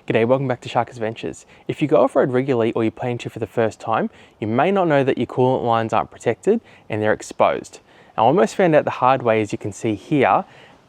G'day, welcome back to Shark Adventures. If you go off-road regularly or you plan to for the first time, you may not know that your coolant lines aren't protected and they're exposed. I almost found out the hard way, as you can see here,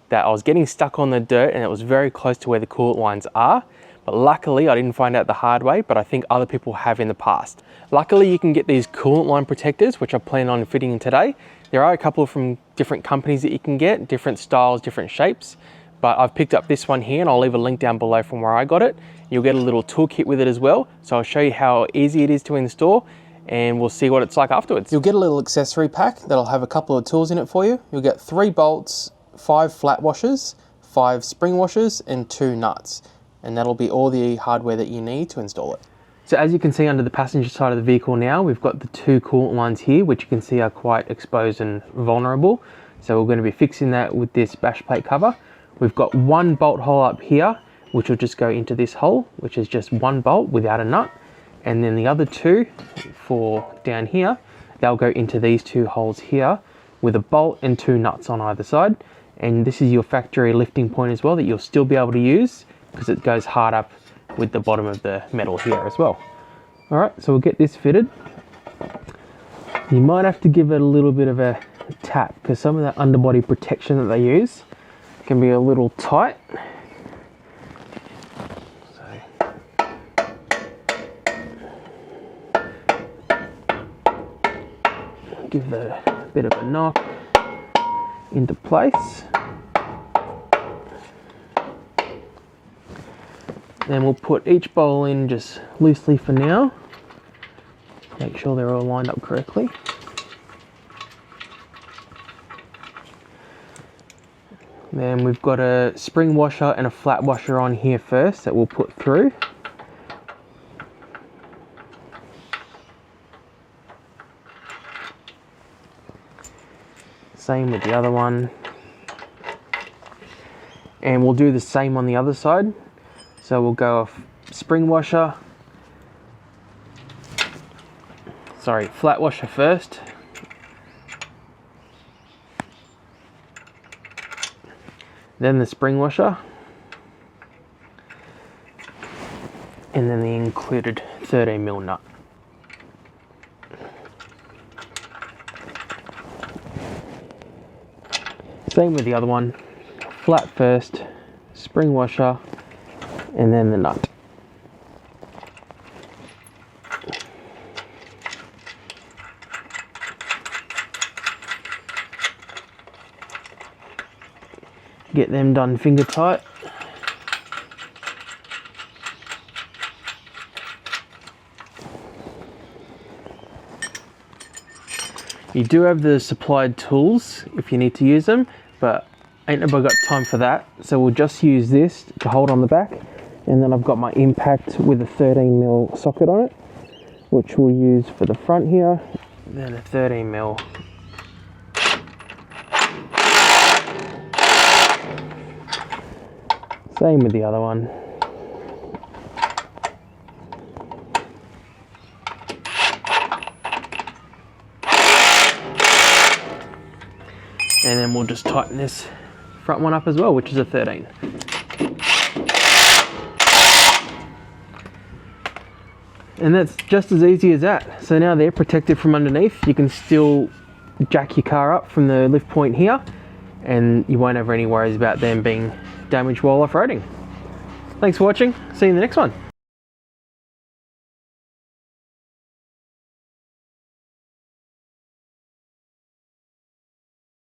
that I was getting stuck on the dirt and it was very close to where the coolant lines are. But luckily I didn't find out the hard way, but I think other people have in the past. Luckily you can get these coolant line protectors, which I plan on fitting in today. There are a couple from different companies that you can get, different styles, different shapes. But I've picked up this one here and I'll leave a link down below from where I got it. You'll get a little toolkit with it as well. So I'll show you how easy it is to install and we'll see what it's like afterwards. You'll get a little accessory pack that'll have a couple of tools in it for you. You'll get 3 bolts, 5 flat washers, 5 spring washers and 2 nuts. And that'll be all the hardware that you need to install it. So as you can see under the passenger side of the vehicle now, we've got the 2 coolant lines here, which you can see are quite exposed and vulnerable. So we're going to be fixing that with this bash plate cover. We've got 1 bolt hole up here, which will just go into this hole, which is just 1 bolt without a nut. And then the other 2 for down here, they'll go into these 2 holes here with a bolt and 2 nuts on either side. And this is your factory lifting point as well that you'll still be able to use because it goes hard up with the bottom of the metal here as well. All right, so we'll get this fitted. You might have to give it a little bit of a tap because some of that underbody protection that they use can be a little tight. So give it a bit of a knock into place. Then we'll put each bowl in just loosely for now. Make sure they're all lined up correctly. Then we've got a spring washer and a flat washer on here first that we'll put through. Same with the other one. And we'll do the same on the other side. So we'll go off spring washer, flat washer first. Then the spring washer, and then the included 13mm nut. Same with the other one, flat first, spring washer, and then the nut. Get them done finger tight. You do have the supplied tools if you need to use them, but ain't nobody got time for that. So we'll just use this to hold on the back. And then I've got my impact with a 13mm socket on it, which we'll use for the front here. Then a 13mm. Same with the other one. And then we'll just tighten this front one up as well, which is a 13. And that's just as easy as that. So now they're protected from underneath. You can still jack your car up from the lift point here and you won't have any worries about them being damaged while off-roading. Thanks for watching. See you in the next one.